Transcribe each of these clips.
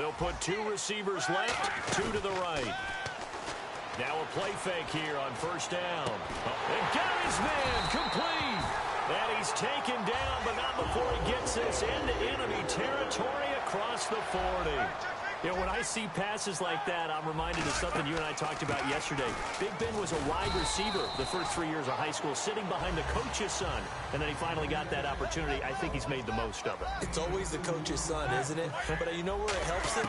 They'll put 2 receivers left, 2 to the right. Now a play fake here on first down. And got his man complete. And he's taken down, but not before he gets this into enemy territory across the 40. You know, when I see passes like that, I'm reminded of something you and I talked about yesterday. Big Ben was a wide receiver the first 3 years of high school, sitting behind the coach's son. And then he finally got that opportunity. I think he's made the most of it. It's always the coach's son, isn't it? But you know where it helps him?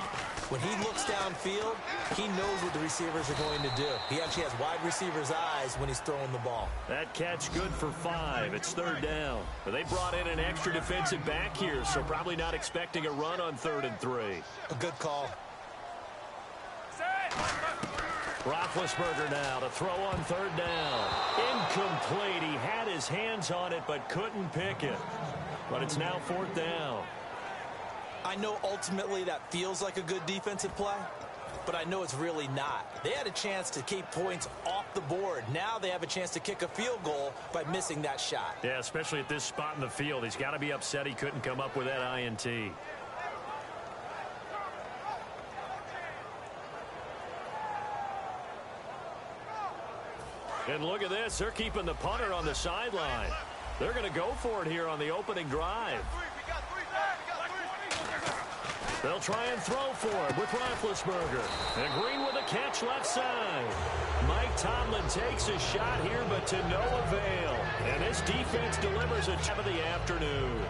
When he looks downfield, he knows what the receivers are going to do. He actually has wide receivers' eyes when he's throwing the ball. That catch good for 5. It's third down. But they brought in an extra defensive back here, so probably not expecting a run on 3rd and 3. A good call. Roethlisberger now to throw on 3rd down. Incomplete. He had his hands on it but couldn't pick it. But it's now 4th down. I know ultimately that feels like a good defensive play, but I know it's really not. They had a chance to keep points off the board. Now they have a chance to kick a field goal by missing that shot. Yeah, especially at this spot in the field. He's got to be upset he couldn't come up with that INT. And look at this. They're keeping the punter on the sideline. They're going to go for it here on the opening drive. They'll try and throw for it with Roethlisberger. And Green with a catch left side. Mike Tomlin takes a shot here, but to no avail. And this defense delivers a tip of the afternoon.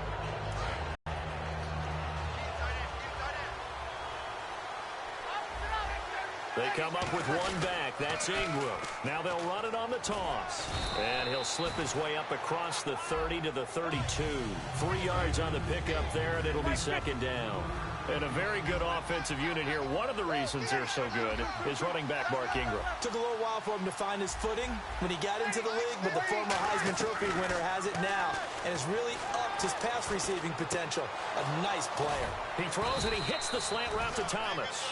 They come up with one back. That's Ingram. Now they'll run it on the toss. And he'll slip his way up across the 30 to the 32. 3 yards on the pickup there, and it'll be 2nd down. And a very good offensive unit here. One of the reasons they're so good is running back Mark Ingram. Took a little while for him to find his footing when he got into the league, but the former Heisman Trophy winner has it now and has really upped his pass receiving potential. A nice player. He throws and he hits the slant route to Thomas.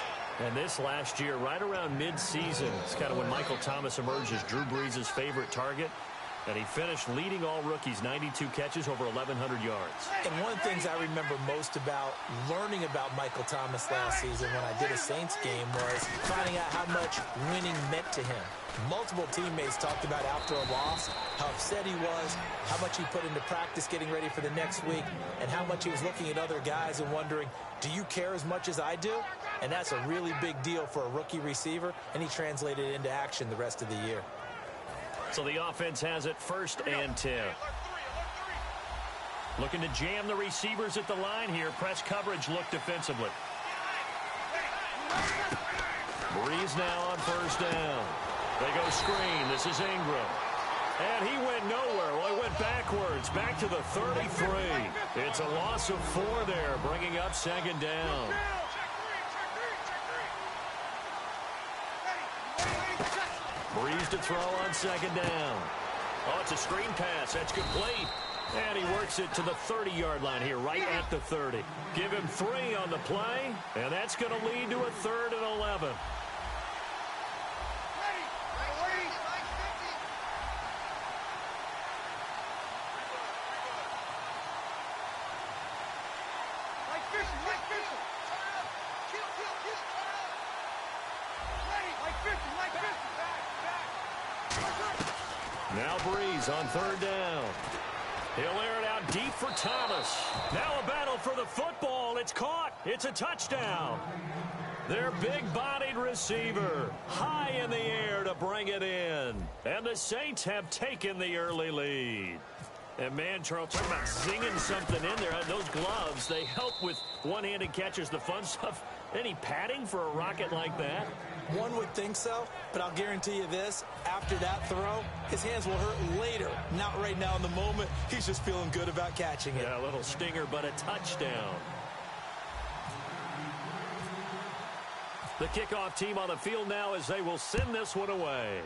And this last year, right around mid-season, it's kind of when Michael Thomas emerged as Drew Brees' favorite target. And he finished leading all rookies, 92 catches, over 1,100 yards. And one of the things I remember most about learning about Michael Thomas last season when I did a Saints game was finding out how much winning meant to him. Multiple teammates talked about after a loss, how upset he was, how much he put into practice getting ready for the next week, and how much he was looking at other guys and wondering, do you care as much as I do? And that's a really big deal for a rookie receiver, and he translated it into action the rest of the year. So the offense has it 1st and 10. Looking to jam the receivers at the line here. Press coverage look defensively. Breeze now on 1st down. They go screen. This is Ingram. And he went nowhere. Well, he went backwards. Back to the 33. It's a loss of 4 there, bringing up 2nd down. Breeze to throw on 2nd down. Oh, it's a screen pass. That's complete. And he works it to the 30-yard line here, right at the 30. Give him 3 on the play, and that's going to lead to a 3rd and 11. Now Breeze on 3rd down. He'll air it out deep for Thomas. Now a battle for the football. It's caught. It's a touchdown. Their big-bodied receiver high in the air to bring it in. And the Saints have taken the early lead. And man, Charles, talking about zinging something in there. Those gloves, they help with one-handed catches, the fun stuff. Any padding for a rocket like that? One would think so, but I'll guarantee you this. After that throw, his hands will hurt later. Not right now in the moment. He's just feeling good about catching it. Yeah, a little stinger, but a touchdown. The kickoff team on the field now as they will send this one away.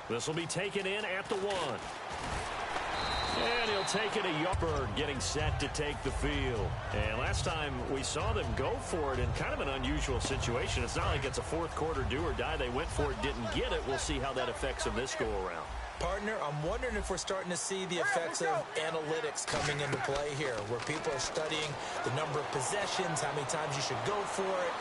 This will be taken in at the 1. And he'll take it a yard, getting set to take the field. And last time we saw them go for it in kind of an unusual situation. It's not like it's a fourth quarter do or die. They went for it, didn't get it. We'll see how that affects them this go around. Partner, I'm wondering if we're starting to see the effects of analytics coming into play here, where people are studying the number of possessions, how many times you should go for it,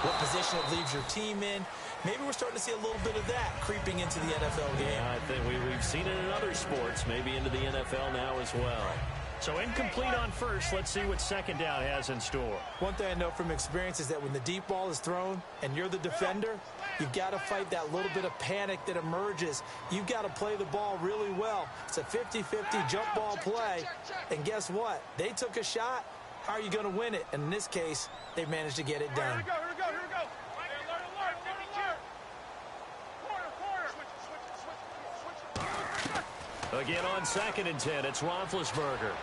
what position it leaves your team in. Maybe we're starting to see a little bit of that creeping into the NFL game. Yeah, I think we've seen it in other sports, maybe into the NFL now as well. So incomplete on first. Let's see what second down has in store. One thing I know from experience is that when the deep ball is thrown and you're the defender, you've got to fight that little bit of panic that emerges. You've got to play the ball really well. It's a 50-50 jump ball play. And guess what? They took a shot. How are you going to win it? And in this case, they managed to get it done. Here we go. Again on 2nd and 10, it's Roethlisberger.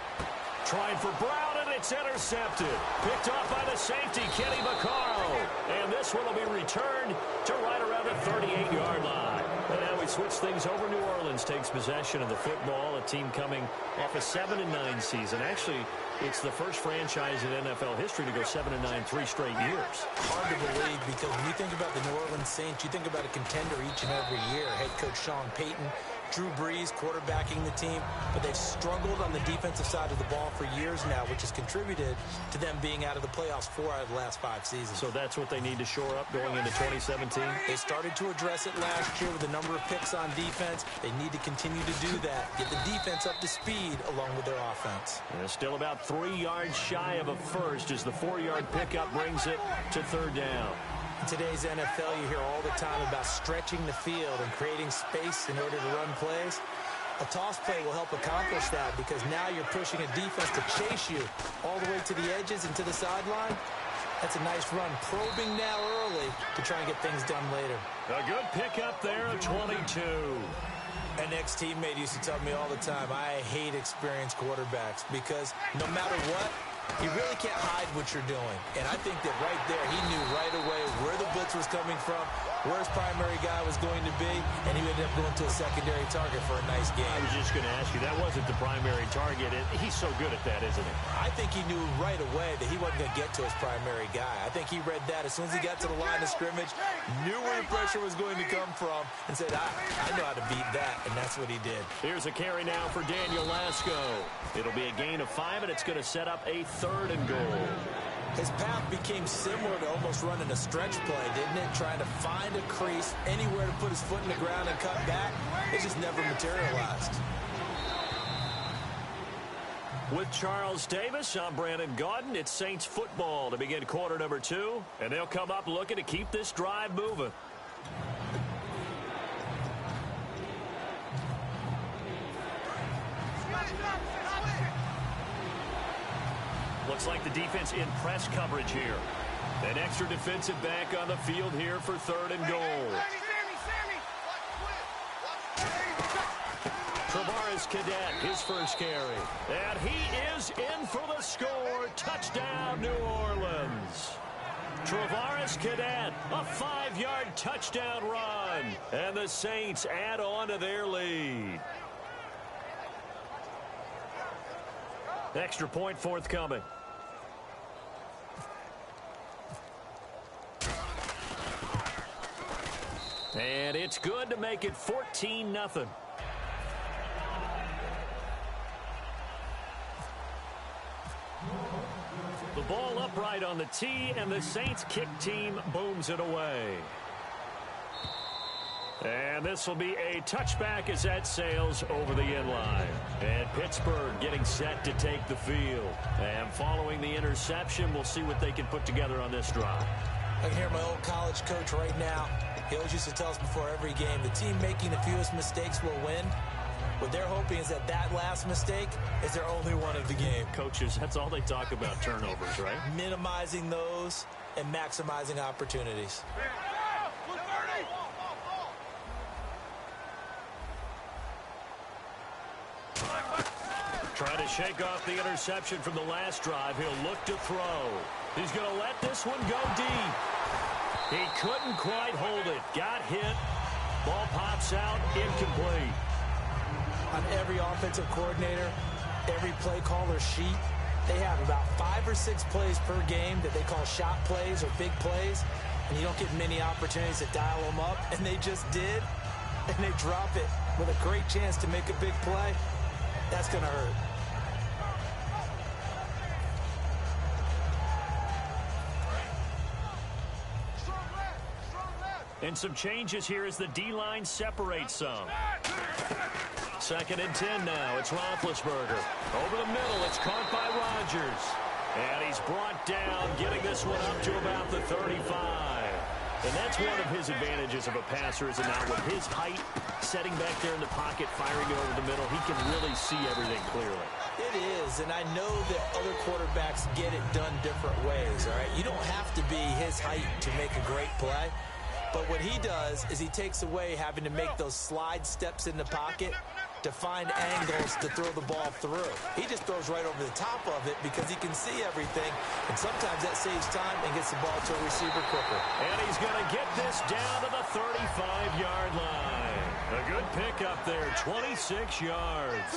Trying for Brown, and it's intercepted. Picked off by the safety, Kenny Vaccaro. And this one will be returned to right around the 38-yard line. And now we switch things over. New Orleans takes possession of the football, a team coming off a 7-9 season. Actually, it's the first franchise in NFL history to go 7-9 3 straight years. Hard to believe, because when you think about the New Orleans Saints, you think about a contender each and every year. Head coach Sean Payton, Drew Brees quarterbacking the team, but they've struggled on the defensive side of the ball for years now, which has contributed to them being out of the playoffs 4 out of the last 5 seasons. So that's what they need to shore up going into 2017? They started to address it last year with a number of picks on defense. They need to continue to do that, get the defense up to speed along with their offense. And still about 3 yards shy of a first as the 4-yard pickup brings it to 3rd down. In today's NFL, you hear all the time about stretching the field and creating space in order to run plays. A toss play will help accomplish that, because now you're pushing a defense to chase you all the way to the edges and to the sideline. That's a nice run, probing now early to try and get things done later. A good pickup there of 22. An ex-teammate used to tell me all the time, I hate experienced quarterbacks, because no matter what, you really can't hide what you're doing. And I think that right there, he knew right away where the blitz was coming from, where his primary guy was going to be, and he ended up going to a secondary target for a nice game. I was just going to ask you, that wasn't the primary target. He's so good at that, isn't he? I think he knew right away that he wasn't going to get to his primary guy. I think he read that as soon as he got to the line of scrimmage, knew where the pressure was going to come from, and said, I know how to beat that, and that's what he did. Here's a carry now for Daniel Lasco. It'll be a gain of 5, and it's going to set up a 3rd and goal. His path became similar to almost running a stretch play, didn't it? Trying to find a crease, anywhere to put his foot in the ground and cut back. It just never materialized. With Charles Davis, I'm Brandon Gaudin. It's Saints football to begin quarter number 2, and they'll come up looking to keep this drive moving. Looks like the defense in press coverage here. An extra defensive back on the field here for 3rd and goal. Travaris Cadet, his first carry. And he is in for the score. Touchdown, New Orleans. Travaris Cadet, a 5-yard touchdown run. And the Saints add on to their lead. Extra point forthcoming. And it's good to make it 14-0. The ball upright on the tee, and the Saints kick team booms it away. And this will be a touchback as that sails over the end line. And Pittsburgh getting set to take the field. And following the interception, we'll see what they can put together on this drive. I can hear my old college coach right now. He always used to tell us before every game, the team making the fewest mistakes will win. What they're hoping is that that last mistake is their only one of the game. Coaches, that's all they talk about, turnovers, right? Minimizing those and maximizing opportunities. Trying to shake off the interception from the last drive. He'll look to throw. He's going to let this one go deep. He couldn't quite hold it. Got hit. Ball pops out. Incomplete. On every offensive coordinator, every play caller sheet, they have about 5 or 6 plays per game that they call shot plays or big plays, and you don't get many opportunities to dial them up, and they just did, and they drop it with a great chance to make a big play, that's going to hurt. And some changes here as the D-line separates some. 2nd and 10 now. It's Roethlisberger. Over the middle. It's caught by Rodgers. And he's brought down, getting this one up to about the 35. And that's one of his advantages of a passer, is it not? With his height, setting back there in the pocket, firing it over the middle, he can really see everything clearly. It is, and I know that other quarterbacks get it done different ways, all right? You don't have to be his height to make a great play. But what he does is he takes away having to make those slide steps in the pocket to find angles to throw the ball through. He just throws right over the top of it because he can see everything, and sometimes that saves time and gets the ball to a receiver quicker. And he's going to get this down to the 35-yard line. A good pickup there, 26 yards.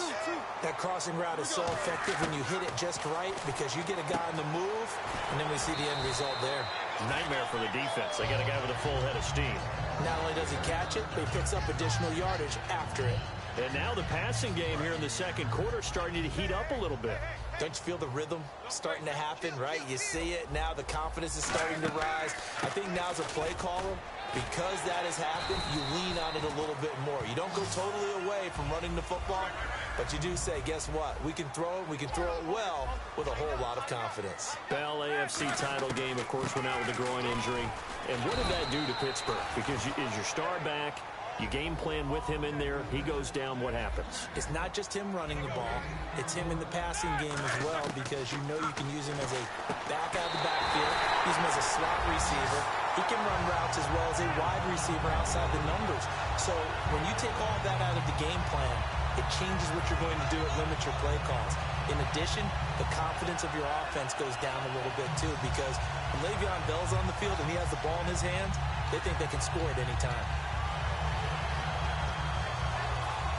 That crossing route is so effective when you hit it just right because you get a guy on the move, and then we see the end result there. Nightmare for the defense. They got a guy with a full head of steam. Not only does he catch it, but he picks up additional yardage after it. And now the passing game here in the second quarter starting to heat up a little bit. Don't you feel the rhythm starting to happen, right? You see it. Now the confidence is starting to rise. I think now as a play caller, because that has happened, you lean on it a little bit more. You don't go totally away from running the football, but you do say, guess what? We can throw it. We can throw it well with a whole lot of confidence. Bell AFC title game, of course, went out with a groin injury. And what did that do to Pittsburgh? Because is your star back? You game plan with him in there. He goes down. What happens? It's not just him running the ball. It's him in the passing game as well, because you know you can use him as a back out of the backfield, use him as a slot receiver. He can run routes as well as a wide receiver outside the numbers. So when you take all that out of the game plan, it changes what you're going to do. It limits your play calls. In addition, the confidence of your offense goes down a little bit too, because when Le'Veon Bell's on the field and he has the ball in his hands, they think they can score at any time.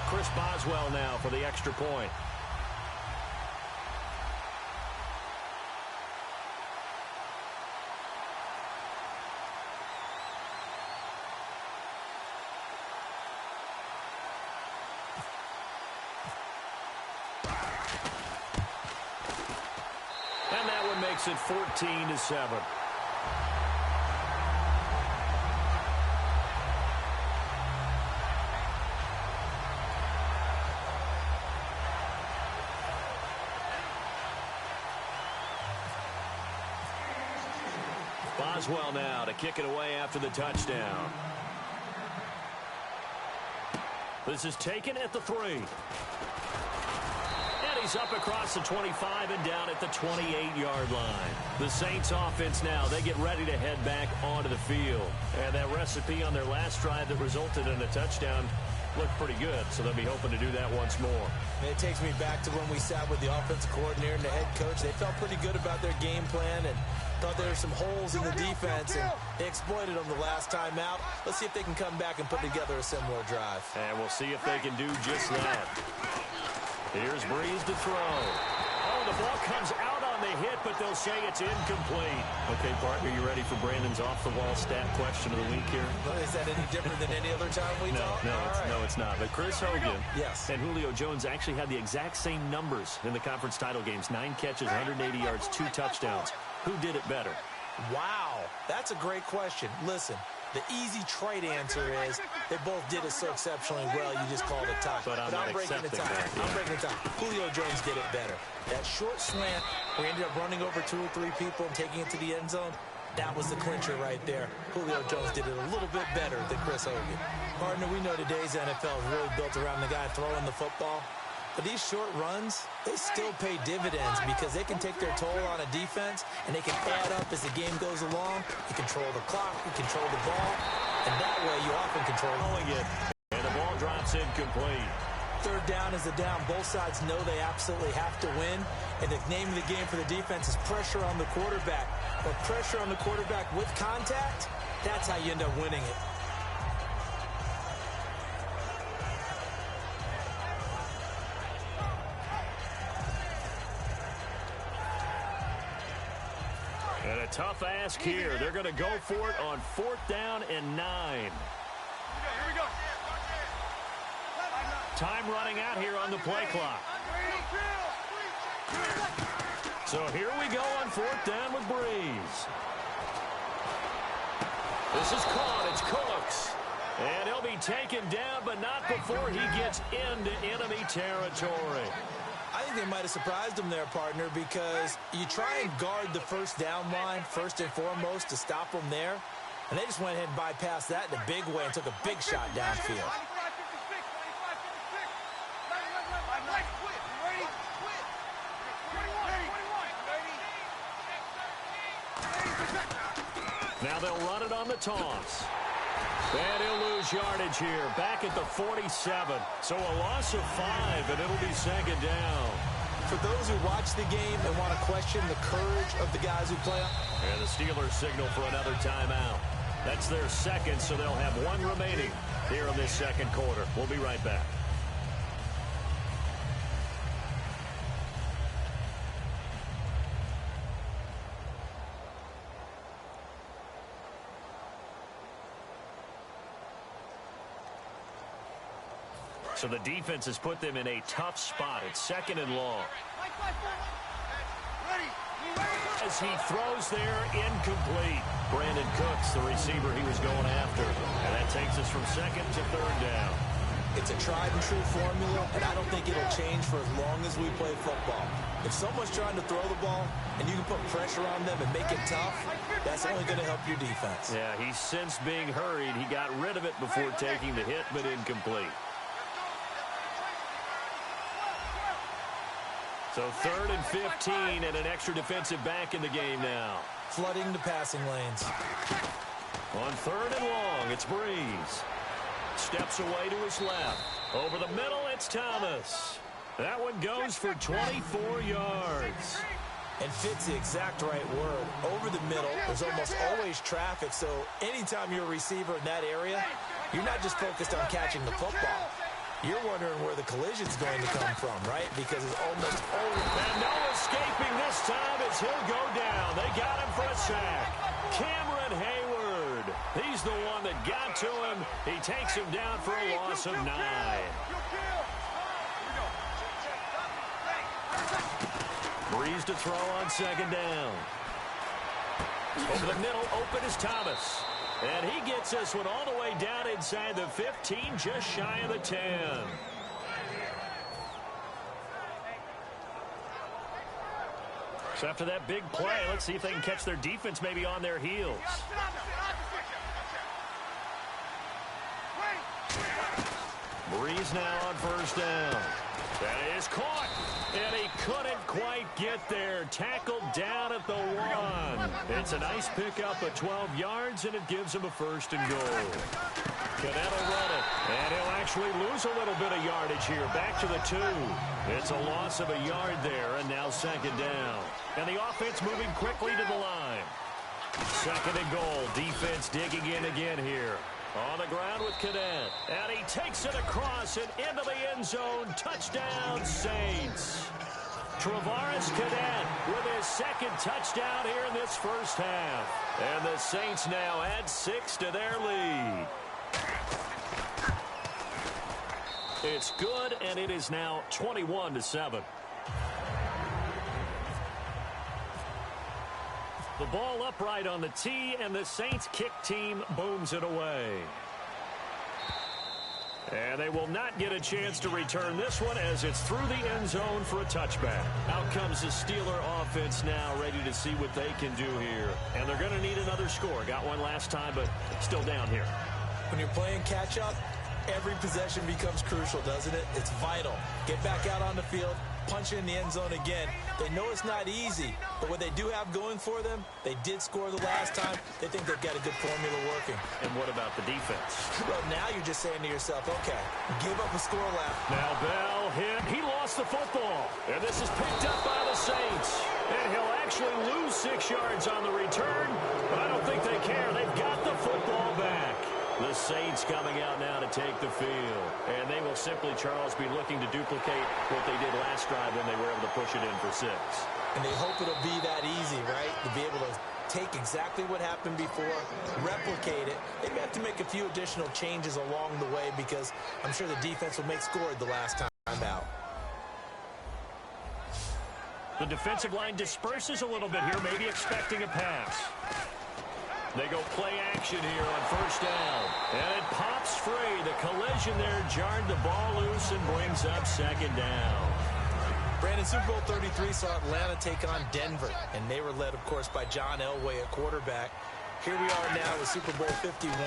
Chris Boswell now for the extra point. And that one makes it 14-7. Boswell now to kick it away after the touchdown. This is taken at the 3. And he's up across the 25 and down at the 28-yard line. The Saints offense now, they get ready to head back onto the field. And that recipe on their last drive that resulted in a touchdown looked pretty good, so they'll be hoping to do that once more. And it takes me back to when we sat with the offensive coordinator and the head coach. They felt pretty good about their game plan and thought there were some holes in the defense, and they exploited them the last time out. Let's see if they can come back and put together a similar drive. And we'll see if they can do just that. Here's Breeze to throw. Oh, the ball comes out on the hit, but they'll say it's incomplete. Okay, partner, you ready for Brandon's off-the-wall stat question of the week here? Well, is that any different than any other time we talk? No, it's not. But Chris Hogan yes, and Julio Jones actually had the exact same numbers in the conference title games. 9 catches, 180 yards, 2 touchdowns. Who did it better? Wow, that's a great question. Listen, the easy trite answer is they both did it so exceptionally well, you just called it tie. But I'm breaking the tie. Yeah. I'm breaking the tie. Julio Jones did it better. That short slant where he ended up running over 2 or 3 people and taking it to the end zone, that was the clincher right there. Julio Jones did it a little bit better than Chris Hogan. Partner, we know today's NFL is really built around the guy throwing the football. But these short runs, they still pay dividends because they can take their toll on a defense, and they can add up as the game goes along. You control the clock, you control the ball, and that way you often control it. And the ball drops incomplete. Third down is the down. Both sides know they absolutely have to win, and the name of the game for the defense is pressure on the quarterback. But pressure on the quarterback with contact, that's how you end up winning it. And a tough ask here. They're going to go for it on 4th down and 9. Here we go. Time running out here on the play clock. So here we go on 4th down with Breeze. This is caught. It's Cooks. And he'll be taken down, but not before he gets into enemy territory. I think they might have surprised him there, partner, because you try and guard the first down line first and foremost to stop them there. And they just went ahead and bypassed that in a big way and took a big shot downfield. Now they'll run it on the toss. And he'll lose yardage here, back at the 47. So a loss of 5, and it'll be 2nd down. For those who watch the game and want to question the courage of the guys who play, and the Steelers signal for another timeout. That's their second, so they'll have 1 remaining here in this 2nd quarter. We'll be right back. So the defense has put them in a tough spot. It's 2nd and long. As he throws there, incomplete. Brandon Cooks, the receiver he was going after. And that takes us from 2nd to 3rd down. It's a tried and true formula, and I don't think it'll change for as long as we play football. If someone's trying to throw the ball and you can put pressure on them and make it tough, that's only going to help your defense. Yeah, he's since being hurried. He got rid of it before taking the hit, but incomplete. So 3rd and 15 and an extra defensive back in the game now. Flooding the passing lanes. On 3rd and long, it's Breeze. Steps away to his left. Over the middle, it's Thomas. That one goes for 24 yards. And fits the exact right word. Over the middle, there's almost always traffic, so anytime you're a receiver in that area, you're not just focused on catching the football. You're wondering where the collision's going to come from, right? Because it's almost always... And no escaping this time as he'll go down. They got him for a sack. Cameron Hayward. He's the one that got to him. He takes him down for a loss of 9. Breeze to throw on 2nd down. Over the middle, open is Thomas. And he gets this one all the way down inside the 15, just shy of the 10. So after that big play, let's see if they can catch their defense maybe on their heels. Breeze now on 1st down. That is caught. And he couldn't quite get there. Tackled down at the 1. It's a nice pickup of 12 yards, and it gives him a 1st and goal. Cadet will run it. And he'll actually lose a little bit of yardage here. Back to the 2. It's a loss of a yard there, and now 2nd down. And the offense moving quickly to the line. 2nd and goal. Defense digging in again here. On the ground with Cadet. And he takes it across and into the end zone. Touchdown, Saints. Travaris Cadet with his 2nd touchdown here in this 1st half. And the Saints now add 6 to their lead. It's good, and it is now 21-7. The ball upright on the tee, and the Saints kick team booms it away. And they will not get a chance to return this one as it's through the end zone for a touchback. Out comes the Steeler offense now, ready to see what they can do here. And they're going to need another score. Got one last time, but still down here. When you're playing catch-up, every possession becomes crucial, doesn't it? It's vital. Get back out on the field, punch in the end zone again. They know it's not easy, but what they do have going for them, they did score the last time. They think they've got a good formula working. And what about the defense? Well, now you're just saying to yourself, okay, give up a score left. Now Bell hit. He lost the football. And this is picked up by the Saints. And he'll actually lose 6 yards on the return, but I don't think they care. They've got the football back. The Saints coming out now to take the field. And they will simply, Charles, be looking to duplicate what they did last drive when they were able to push it in for 6. And they hope it'll be that easy, right? To be able to take exactly what happened before, replicate it. They may have to make a few additional changes along the way because I'm sure the defense will make scored the last time out. The defensive line disperses a little bit here, maybe expecting a pass. They go play action here on first down. And it pops free. The collision there jarred the ball loose and brings up second down. Brandon, Super Bowl 33 saw Atlanta take on Denver, and they were led, of course, by John Elway at quarterback. Here we are now with Super Bowl 51,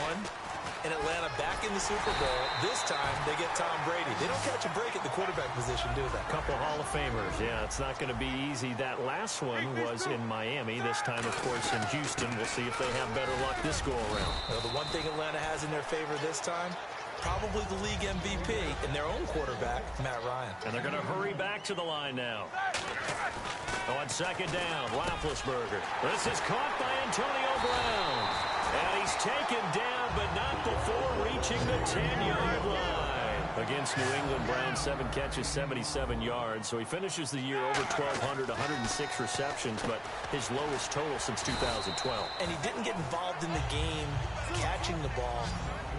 and Atlanta back in the Super Bowl. This time, they get Tom Brady. They don't catch a break at the quarterback position, do they? Couple Hall of Famers. Yeah, it's not going to be easy. That last one was in Miami. This time, of course, in Houston. We'll see if they have better luck this go-around. Well, the one thing Atlanta has in their favor this time, probably the league MVP and their own quarterback, Matt Ryan. And they're going to hurry back to the line now. On second down, Roethlisberger. This is caught by Antonio Brown. And he's taken down, but not before reaching the 10-yard line. Against New England, Brown, 7 catches, 77 yards. So he finishes the year over 1,200, 106 receptions, but his lowest total since 2012. And he didn't get involved in the game catching the ball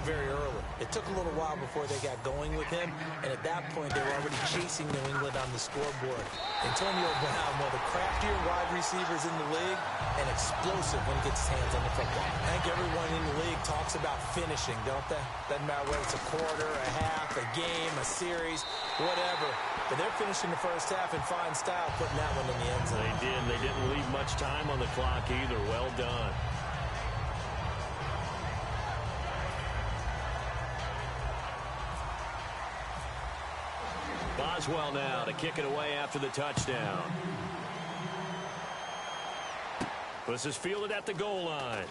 very early. It took a little while before they got going with him, and at that point, they were already chasing New England on the scoreboard. Antonio Brown, one of the craftier wide receivers in the league, and explosive when he gets his hands on the football. I think everyone in the league talks about finishing, don't they? Doesn't matter whether it's a quarter, a half, a game, a series, whatever. But they're finishing the first half in fine style, putting that one in the end zone. They did. They didn't leave much time on the clock either. Well done. Boswell now to kick it away after the touchdown. This is fielded at the goal line.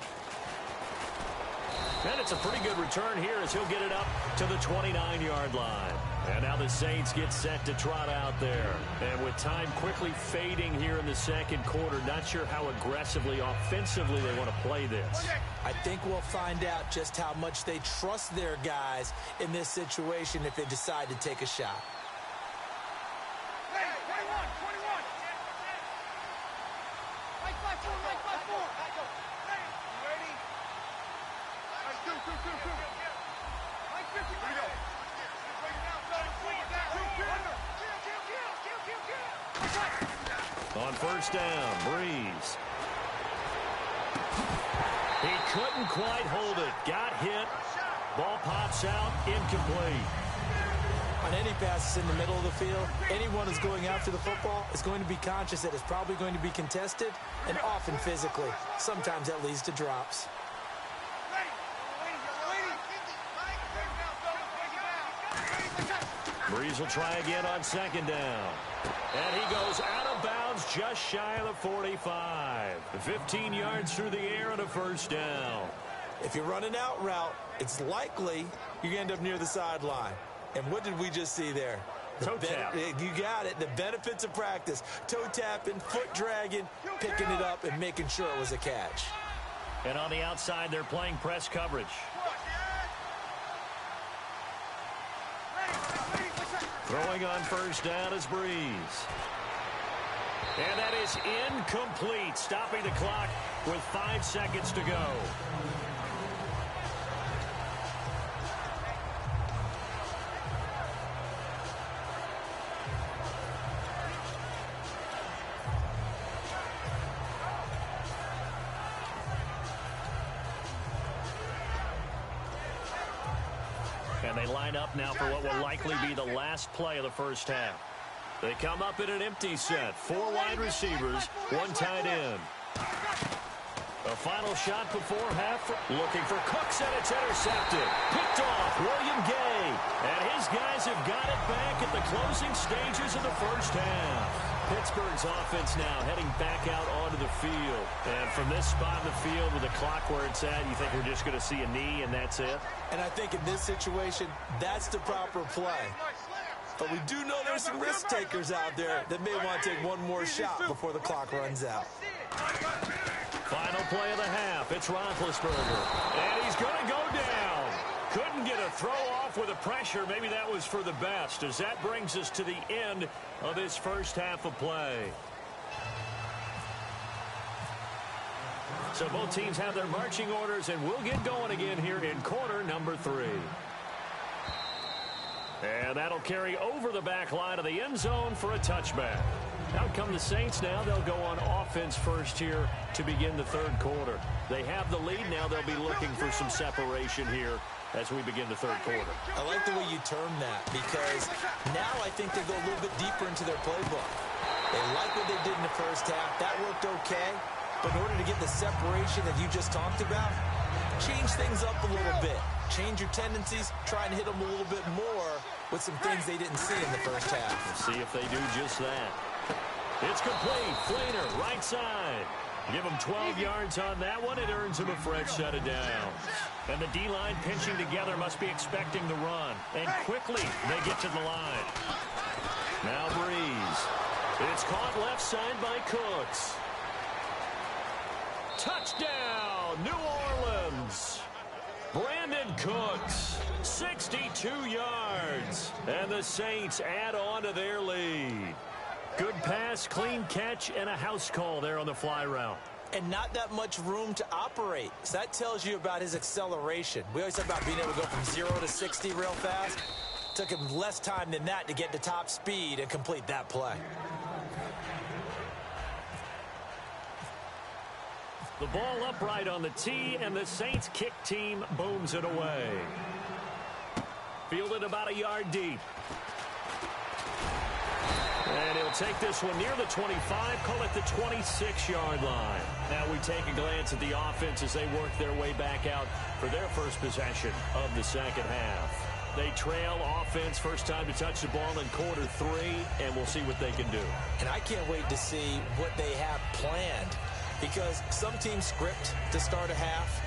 And it's a pretty good return here as he'll get it up to the 29-yard line. And now the Saints get set to trot out there. And with time quickly fading here in the second quarter, not sure how aggressively, offensively they want to play this. I think we'll find out just how much they trust their guys in this situation if they decide to take a shot. On first down, Breeze. He couldn't quite hold it. Got hit. Ball pops out, incomplete. On any passes in the middle of the field, anyone who's going after the football is going to be conscious that it's probably going to be contested, and often physically. Sometimes that leads to drops. Breeze will try again on second down. And he goes out of bounds just shy of the 45. 15 yards through the air and a first down. If you run an out route, it's likely you end up near the sideline. And what did we just see there? Toe tap. You got it. The benefits of practice. Toe tapping, foot dragging, picking it up, and making sure it was a catch. And on the outside, they're playing press coverage. Throwing on first down is Breeze. And that is incomplete, stopping the clock with 5 seconds to go. And they line up now for what will likely be the last play of the first half. They come up in an empty set. 4 wide receivers, 1 tight end. A final shot before half. Looking for Cooks, and it's intercepted. Picked off, William Gay. And his guys have got it back at the closing stages of the first half. Pittsburgh's offense now heading back out onto the field. And from this spot in the field with the clock where it's at, you think we're just going to see a knee and that's it? And I think in this situation, that's the proper play. But we do know there's some risk takers out there that may want to take one more shot before the clock runs out. Final play of the half. It's Roethlisberger. And he's going to go down. Couldn't get a throw off with the pressure. Maybe that was for the best, as that brings us to the end of this first half of play. So both teams have their marching orders, and we'll get going again here in quarter number 3. And that'll carry over the back line of the end zone for a touchback. Out come the Saints now. They'll go on offense first here to begin the third quarter. They have the lead now. They'll be looking for some separation here as we begin the third quarter. I like the way you term that, because now I think they go a little bit deeper into their playbook. They like what they did in the first half. That worked okay. But in order to get the separation that you just talked about, change things up a little bit. Change your tendencies, try and hit them a little bit more with some things they didn't see in the first half. We'll see if they do just that. It's complete. Flater, right side. Give him 12 yards on that one. It earns him a fresh set of downs. And the D-line pinching together must be expecting the run. And quickly they get to the line. Now Breeze. It's caught left side by Cooks. Touchdown, New Orleans. Brandon Cooks, 62 yards. And the Saints add on to their lead. Good pass, clean catch, and a house call there on the fly route. And not that much room to operate. So that tells you about his acceleration. We always talk about being able to go from 0 to 60 real fast. Took him less time than that to get to top speed and complete that play. The ball upright on the tee, and the Saints kick team booms it away. Fielded about a yard deep. And he'll take this one near the 25, call it the 26-yard line. Now we take a glance at the offense as they work their way back out for their first possession of the second half. They trail offense, first time to touch the ball in quarter 3, and we'll see what they can do. And I can't wait to see what they have planned, because some teams script to start a half.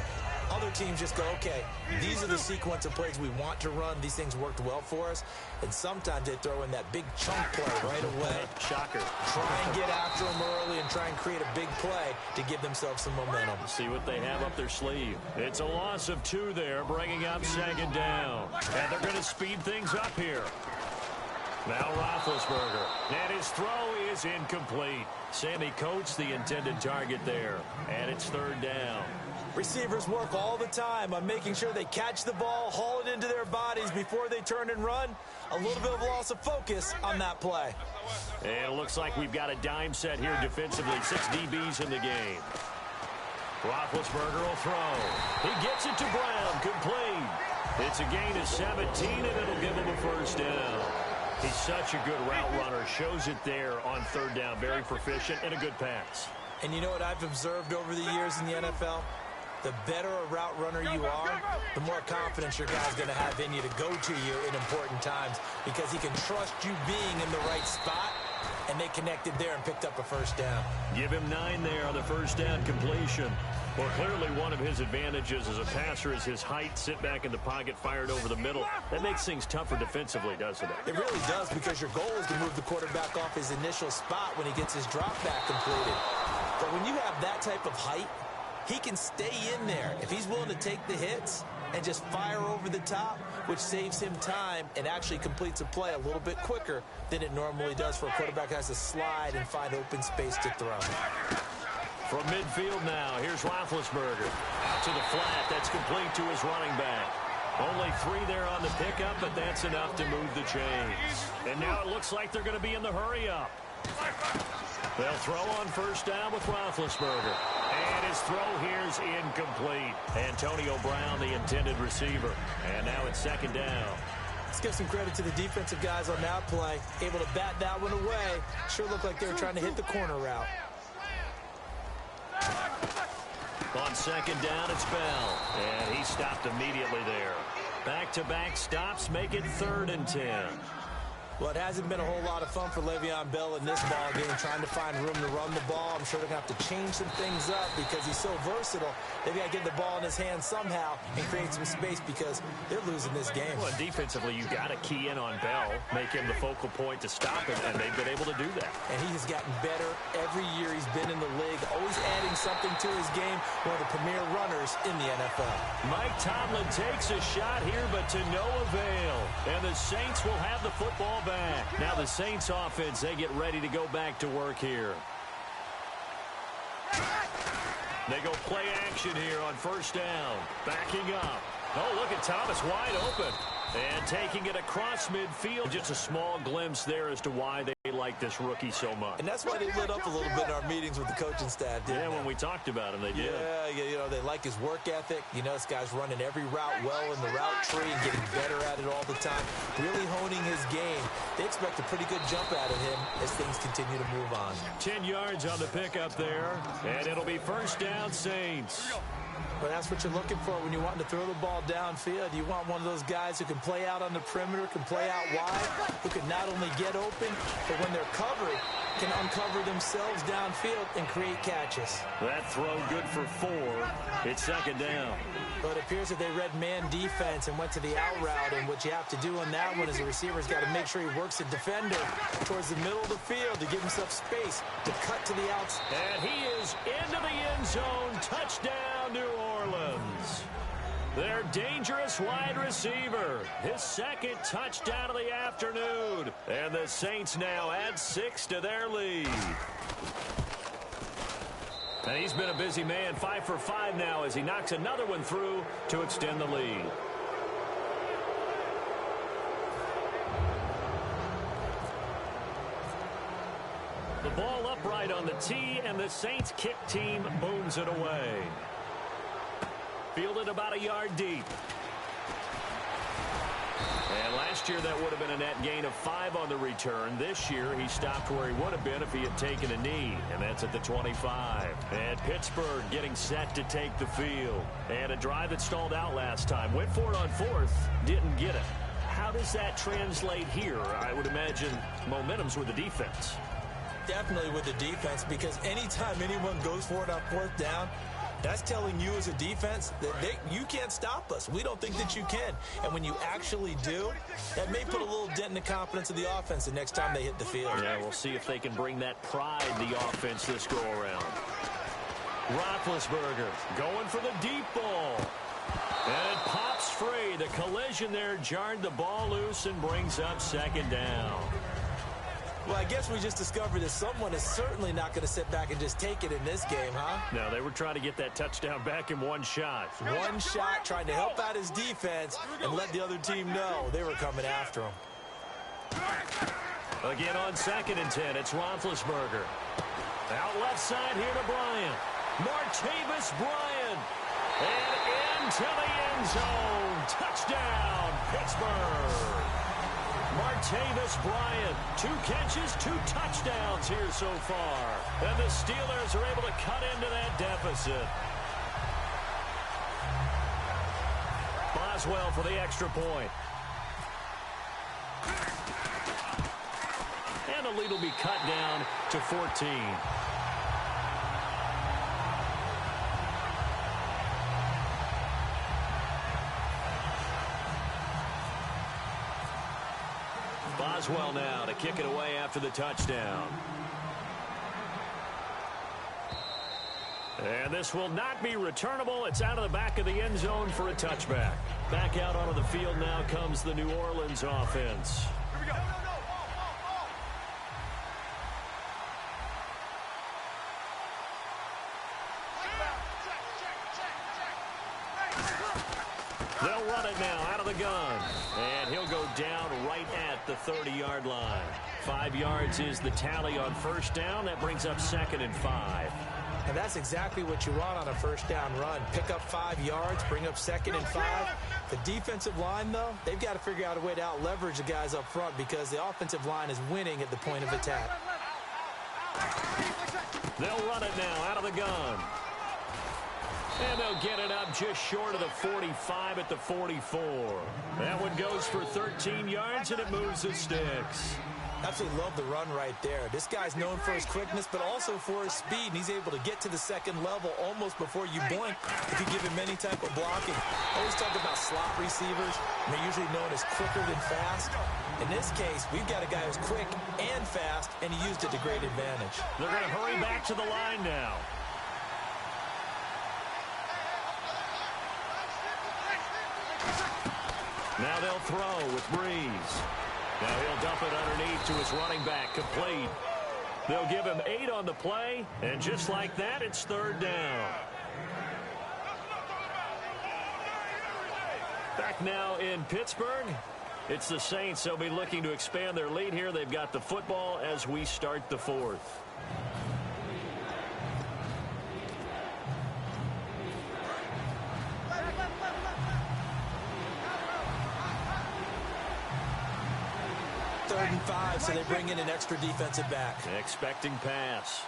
Other teams just go, okay, these are the sequence of plays we want to run. These things worked well for us. And sometimes they throw in that big chunk play right away. Shocker. Try and get after them early and try and create a big play to give themselves some momentum. See what they have up their sleeve. It's a loss of 2 there, bringing up second down. And they're going to speed things up here. Now Roethlisberger. And his throw is incomplete. Sammy Coates, the intended target there. And it's third down. Receivers work all the time on making sure they catch the ball, haul it into their bodies before they turn and run. A little bit of loss of focus on that play. And it looks like we've got a dime set here defensively. 6 DBs in the game. Roethlisberger will throw. He gets it to Brown. Complete. It's a gain of 17, and it'll give him a first down. He's such a good route runner. Shows it there on third down. Very proficient and a good pass. And you know what I've observed over the years in the NFL? The better a route runner you are, the more confidence your guy's going to have in you to go to you in important times, because he can trust you being in the right spot, and they connected there and picked up a first down. Give him 9 there on the first down completion. Well, clearly one of his advantages as a passer is his height. Sit back in the pocket, fired over the middle. That makes things tougher defensively, doesn't it? It really does, because your goal is to move the quarterback off his initial spot when he gets his drop back completed. But when you have that type of height, he can stay in there if he's willing to take the hits and just fire over the top, which saves him time and actually completes a play a little bit quicker than it normally does for a quarterback who has to slide and find open space to throw. From midfield now, here's Roethlisberger. Out to the flat. That's complete to his running back. Only 3 there on the pickup, but that's enough to move the chains. And now it looks like they're going to be in the hurry-up. They'll throw on first down with Roethlisberger. And his throw here's incomplete. Antonio Brown, the intended receiver. And now it's second down. Let's give some credit to the defensive guys on that play. Able to bat that one away. Sure looked like they were trying to hit the corner route. On second down, it's Bell. And he stopped immediately there. Back-to-back stops make it 3rd and 10. Well, it hasn't been a whole lot of fun for Le'Veon Bell in this ball game, trying to find room to run the ball. I'm sure they're going to have to change some things up because he's so versatile. They've got to get the ball in his hands somehow and create some space, because they're losing this game. Well, defensively, you've got to key in on Bell, make him the focal point to stop him, and they've been able to do that. And he has gotten better every year he's been in the league, always adding something to his game, one of the premier runners in the NFL. Mike Tomlin takes a shot here, but to no avail. And the Saints will have the football back. Now the Saints offense, they get ready to go back to work here. They go play action here on first down. Backing up. Oh, look at Thomas wide open. And taking it across midfield. Just a small glimpse there as to why they like this rookie so much. And that's why they lit up a little bit in our meetings with the coaching staff, didn't they? When we talked about him, they did. Yeah, you know, they like his work ethic. You know, this guy's running every route well in the route tree and getting better at it all the time. Really honing his game. They expect a pretty good jump out of him as things continue to move on. 10 yards on the pickup there. And it'll be first down, Saints. But that's what you're looking for when you want to throw the ball downfield. You want one of those guys who can play out on the perimeter, can play out wide, who can not only get open, but when they're covered, can uncover themselves downfield and create catches. That throw good for 4. It's second down. But it appears that they read man defense and went to the out route, and what you have to do on that one is the receiver's got to make sure he works the defender towards the middle of the field to give himself space to cut to the outside. And he is into the end zone. Touchdown, New Orleans. Their dangerous wide receiver. His second touchdown of the afternoon. And the Saints now add 6 to their lead. And he's been a busy man, 5 for 5 now as he knocks another one through to extend the lead. The ball upright on the tee, and the Saints kick team booms it away. Fielded about a yard deep. And last year that would have been a net gain of 5 on the return. This year he stopped where he would have been if he had taken a knee, and that's at the 25. And Pittsburgh getting set to take the field. And a drive that stalled out last time. Went for it on 4th, didn't get it. How does that translate here? I would imagine momentum's with the defense. Definitely with the defense, because anytime anyone goes for it on 4th down, that's telling you as a defense that you can't stop us. We don't think that you can. And when you actually do, that may put a little dent in the confidence of the offense the next time they hit the field. Yeah, we'll see if they can bring that pride to the offense this go-around. Roethlisberger going for the deep ball. And it pops free. The collision there jarred the ball loose and brings up second down. Well, I guess we just discovered that someone is certainly not going to sit back and just take it in this game, huh? No, they were trying to get that touchdown back in one shot. One shot, trying to help out his defense and let the other team know they were coming after him. Again on 2nd and 10, it's Roethlisberger. Out left side here to Bryant. Martavis Bryant. And into the end zone. Touchdown, Pittsburgh. Martavis Bryant, 2 catches, 2 touchdowns here so far. And the Steelers are able to cut into that deficit. Boswell for the extra point. And the lead will be cut down to 14. Boswell now to kick it away after the touchdown. And this will not be returnable. It's out of the back of the end zone for a touchback. Back out onto the field now comes the New Orleans offense. Here we go. They'll run it now out of the gun. And he'll go down right at the 30-yard line. 5 yards is the tally on first down. That brings up 2nd and 5. And that's exactly what you want on a first down run. Pick up 5 yards, bring up 2nd and 5. The defensive line, though, they've got to figure out a way to out-leverage the guys up front because the offensive line is winning at the point of attack. They'll run it now out of the gun. And they'll get it up just short of the 45 at the 44. That one goes for 13 yards, and it moves the sticks. Absolutely love the run right there. This guy's known for his quickness, but also for his speed, and he's able to get to the second level almost before you blink if you give him any type of blocking. I always talk about slot receivers, and they're usually known as quicker than fast. In this case, we've got a guy who's quick and fast, and he used it to great advantage. They're going to hurry back to the line now. Now they'll throw with Breeze. Now he'll dump it underneath to his running back, complete. They'll give him 8 on the play, and just like that, it's 3rd down. Back now in Pittsburgh. It's the Saints. They'll be looking to expand their lead here. They've got the football as we start the fourth. Third and 5, so they bring in an extra defensive back. Expecting pass.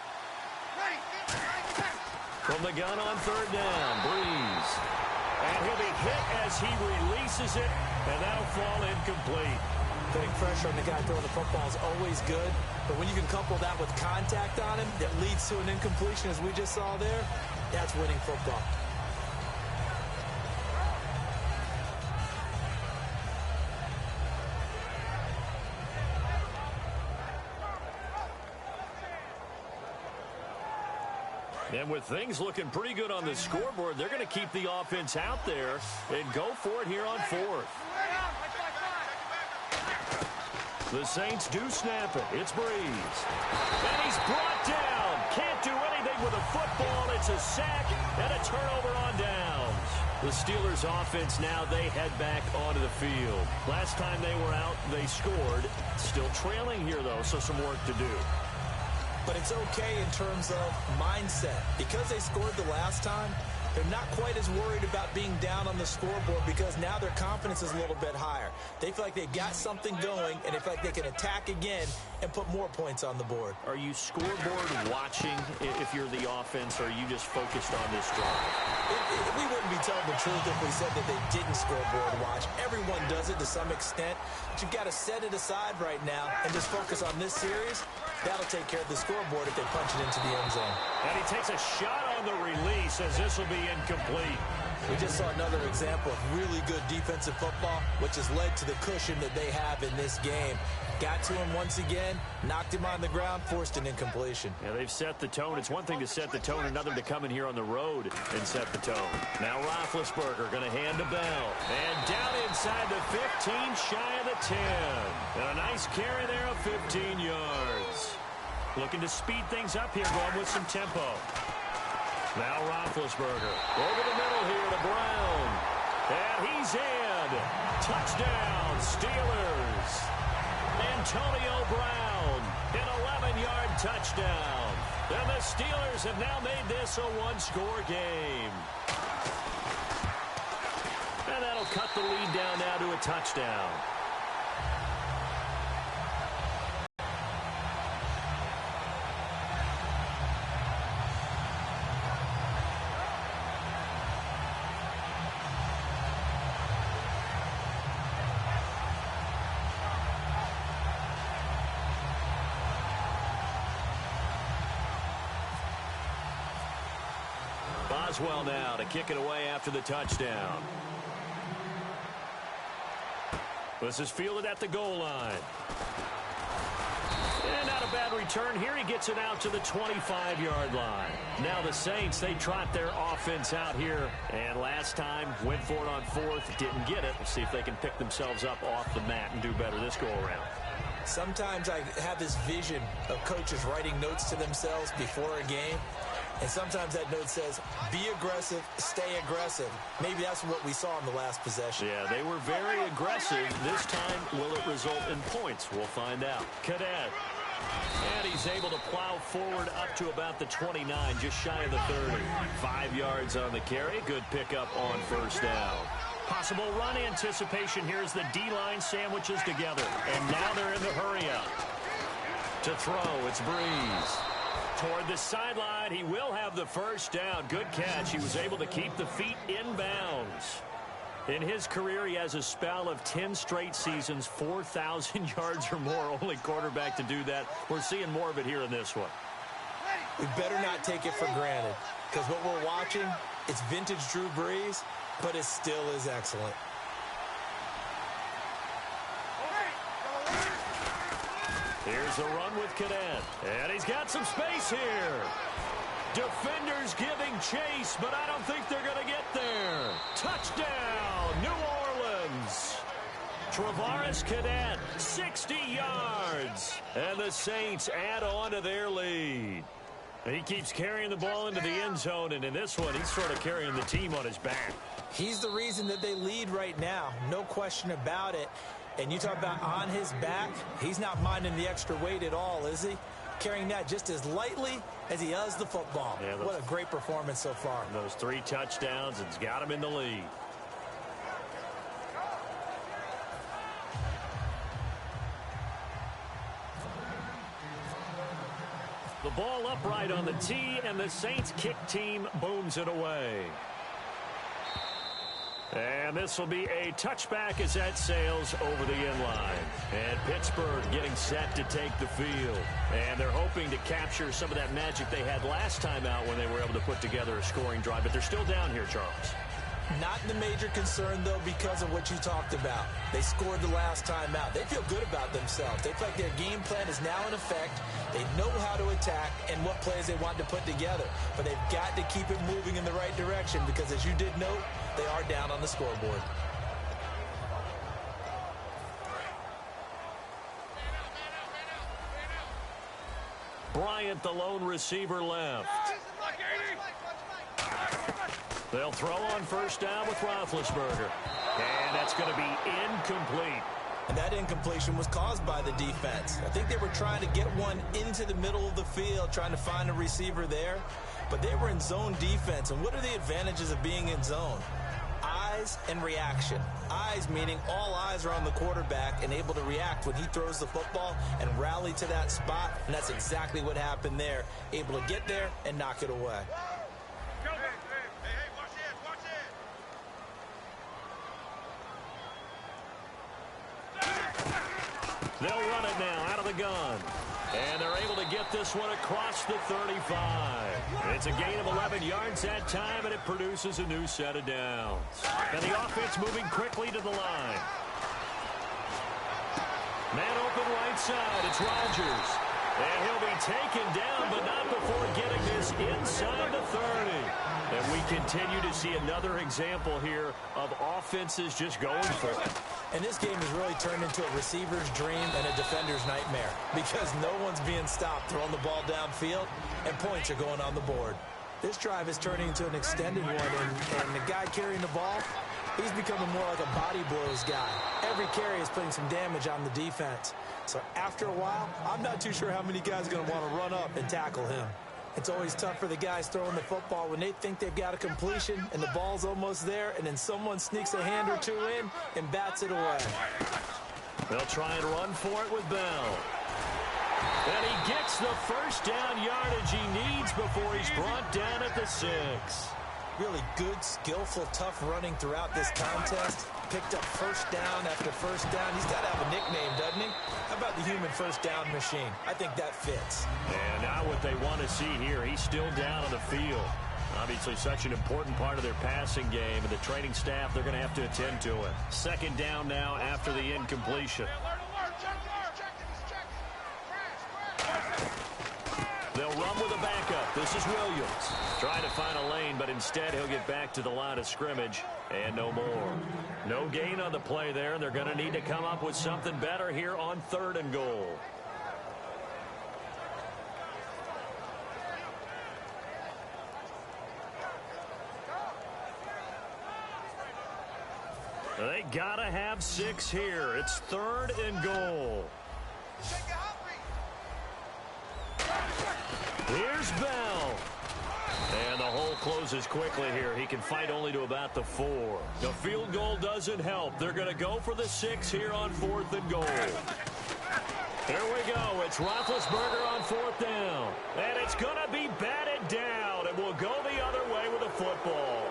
From the gun on third down, Breeze. And he'll be hit as he releases it, and that'll fall incomplete. Putting pressure on the guy throwing the football is always good, but when you can couple that with contact on him that leads to an incompletion, as we just saw there, that's winning football. And with things looking pretty good on the scoreboard, they're going to keep the offense out there and go for it here on fourth. The Saints do snap it. It's Breeze. And he's brought down. Can't do anything with a football. It's a sack and a turnover on downs. The Steelers offense now, they head back onto the field. Last time they were out, they scored. Still trailing here, though, so some work to do. But it's okay in terms of mindset. Because they scored the last time, they're not quite as worried about being down on the scoreboard because now their confidence is a little bit higher. They feel like they've got something going, and they feel like they can attack again and put more points on the board. Are you scoreboard watching if you're the offense, or are you just focused on this drive? We wouldn't be telling the truth if we said that they didn't scoreboard watch. Everyone does it to some extent, but you've got to set it aside right now and just focus on this series. That'll take care of the scoreboard if they punch it into the end zone. And he takes a shot on the release as this will be incomplete. We just saw another example of really good defensive football, which has led to the cushion that they have in this game. Got to him once again, knocked him on the ground, forced an incompletion. Yeah, they've set the tone. It's one thing to set the tone, another to come in here on the road and set the tone. Now Roethlisberger going to hand to Bell. And down inside the 15, shy of the 10. And a nice carry there of 15 yards. Looking to speed things up here, going with some tempo. Now Roethlisberger over the middle here to Brown. And he's in. Touchdown, Steelers. Antonio Brown, an 11-yard touchdown. And the Steelers have now made this a one-score game. And that'll cut the lead down now to a touchdown. Boswell now to kick it away after the touchdown. This is fielded at the goal line. And not a bad return here. He gets it out to the 25-yard line. Now the Saints, they trot their offense out here. And last time, went for it on fourth, didn't get it. We'll see if they can pick themselves up off the mat and do better this go-around. Sometimes I have this vision of coaches writing notes to themselves before a game. And sometimes that note says, be aggressive, stay aggressive. Maybe that's what we saw in the last possession. Yeah, they were very aggressive. This time, will it result in points? We'll find out. Cadet. And he's able to plow forward up to about the 29, just shy of the 30. 5 yards on the carry. Good pickup on first down. Possible run anticipation here as the D-line sandwiches together. And now they're in the hurry-up. To throw, it's Breeze. Toward the sideline, he will have the first down. Good catch. He was able to keep the feet inbounds. In his career, he has a spell of 10 straight seasons, 4,000 yards or more. Only quarterback to do that. We're seeing more of it here in this one. We better not take it for granted, because what we're watching, it's vintage Drew Brees, but it still is excellent. Here's a run with Cadet. And he's got some space here. Defenders giving chase, but I don't think they're going to get there. Touchdown, New Orleans. Travaris Cadet, 60 yards. And the Saints add on to their lead. He keeps carrying the ball into the end zone, and in this one, he's sort of carrying the team on his back. He's the reason that they lead right now. No question about it. And you talk about on his back, he's not minding the extra weight at all, is he? Carrying that just as lightly as he does the football. Yeah, what a great performance so far. Those 3 touchdowns, it's got him in the lead. The ball upright on the tee, and the Saints kick team booms it away. And this will be a touchback as that sails over the end line. And Pittsburgh getting set to take the field. And they're hoping to capture some of that magic they had last time out when they were able to put together a scoring drive. But they're still down here, Charles. Not the major concern, though, because of what you talked about. They scored the last time out. They feel good about themselves. They feel like their game plan is now in effect. They know how to attack and what plays they want to put together. But they've got to keep it moving in the right direction because, as you did note, they are down on the scoreboard. Bryant, the lone receiver, left. They'll throw on first down with Roethlisberger. And that's going to be incomplete. And that incompletion was caused by the defense. I think they were trying to get one into the middle of the field, trying to find a receiver there. But they were in zone defense. And what are the advantages of being in zone? Eyes and reaction. Eyes meaning all eyes are on the quarterback and able to react when he throws the football and rally to that spot. And that's exactly what happened there. Able to get there and knock it away. They'll run it now out of the gun. And they're able to get this one across the 35. It's a gain of 11 yards that time, and it produces a new set of downs. And the offense moving quickly to the line. Man open right side. It's Rodgers. And he'll be taken down, but not before getting this inside the 30. And we continue to see another example here of offenses just going for it. And this game has really turned into a receiver's dream and a defender's nightmare because no one's being stopped throwing the ball downfield, and points are going on the board. This drive is turning into an extended one, and the guy carrying the ball, he's becoming more like a body blows guy. Every carry is putting some damage on the defense. So after a while, I'm not too sure how many guys are going to want to run up and tackle him. It's always tough for the guys throwing the football when they think they've got a completion and the ball's almost there, and then someone sneaks a hand or two in and bats it away. They'll try and run for it with Bell. And he gets the first down yardage he needs before he's brought down at the 6. Really good, skillful, tough running throughout this contest. Picked up first down after first down. He's got to have a nickname, doesn't he? How about the human first down machine? I think that fits. And now what they want to see here, he's still down on the field. Obviously such an important part of their passing game, and the training staff, they're going to have to attend to it. Second down now after the incompletion. They'll run with a backup. This is Williams. Trying to find a lane, but instead he'll get back to the line of scrimmage and no more. No gain on the play there, and they're going to need to come up with something better here on 3rd and goal. They got to have 6 here. It's 3rd and goal. Here's Bell. And the hole closes quickly here. He can fight only to about the 4. The field goal doesn't help. They're going to go for the 6 here on 4th and goal. Here we go. It's Roethlisberger on 4th down. And it's going to be batted down. And we'll go the other way with a football.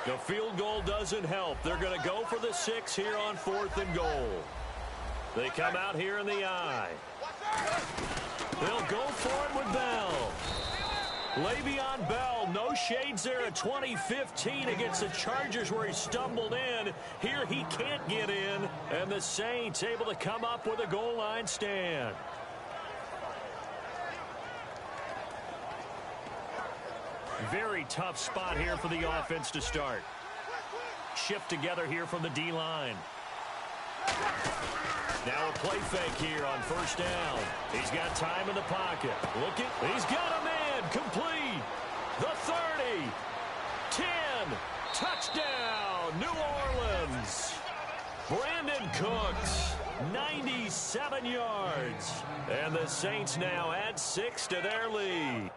The field goal doesn't help. They're going to go for the 6 here on 4th and goal. They come out here in the I. They'll go for it with Bell. Le'Veon Bell, no shades there at 2015 against the Chargers where he stumbled in. Here he can't get in, and the Saints able to come up with a goal line stand. Very tough spot here for the offense to start. Shift together here from the D-line. Now a play fake here on first down. He's got time in the pocket. Looking. He's got a man. Complete. The 30. 10. Touchdown. New Orleans. Brandon Cooks. 97 yards. And the Saints now add 6 to their lead.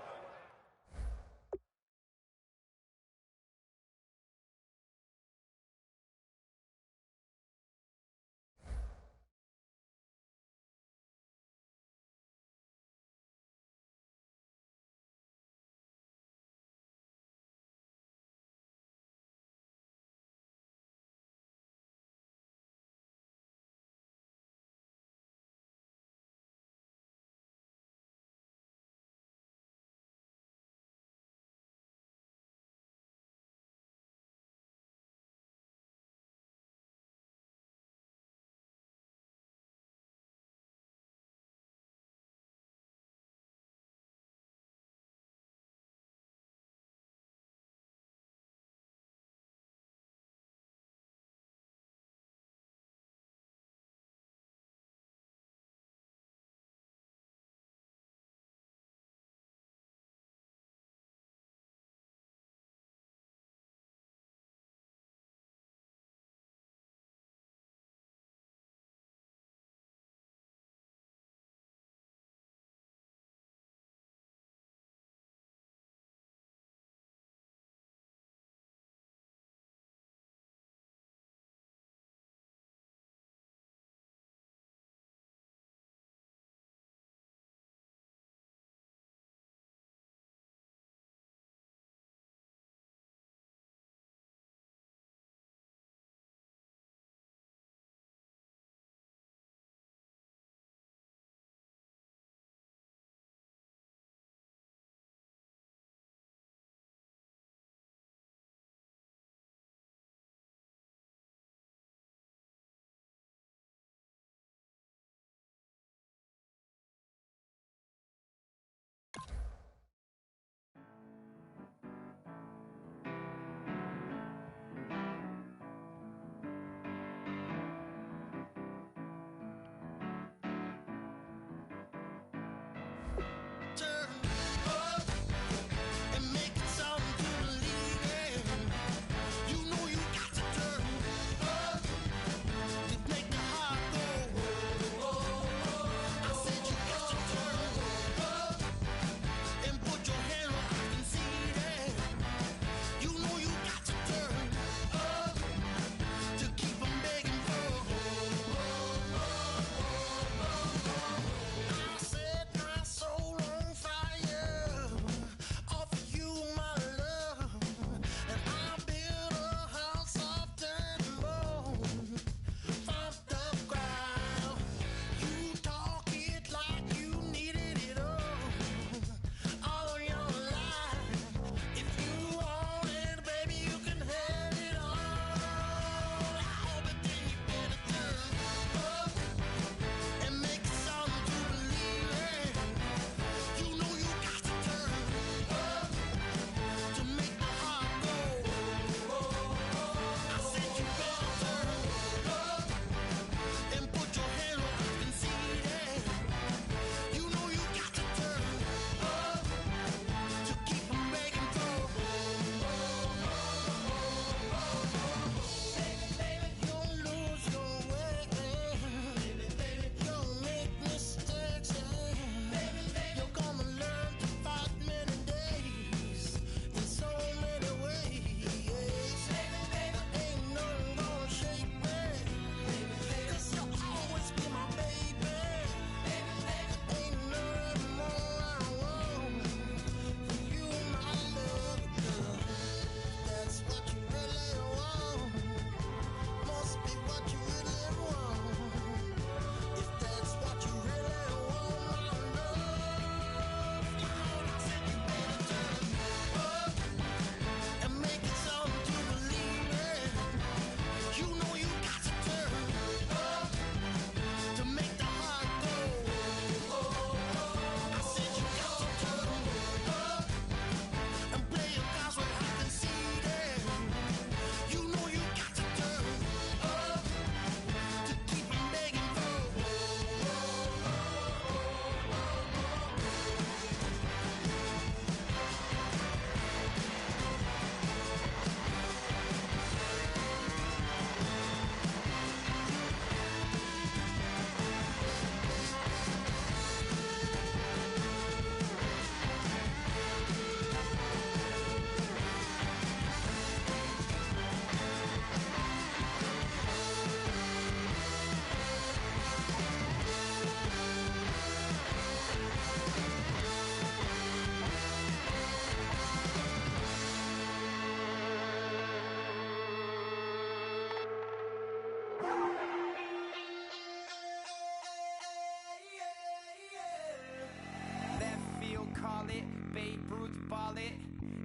it, Babe Ruth ball it.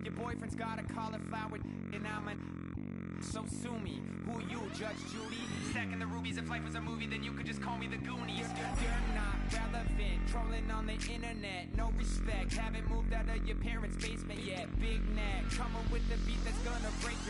Your boyfriend's got a cauliflower and I'm a... So sue me, who you, Judge Judy? Stacking the rubies, if life was a movie, then you could just call me the Goonies. You're not relevant, trolling on the internet, no respect. Haven't moved out of your parents' basement yet. Big neck, coming with the beat that's gonna break your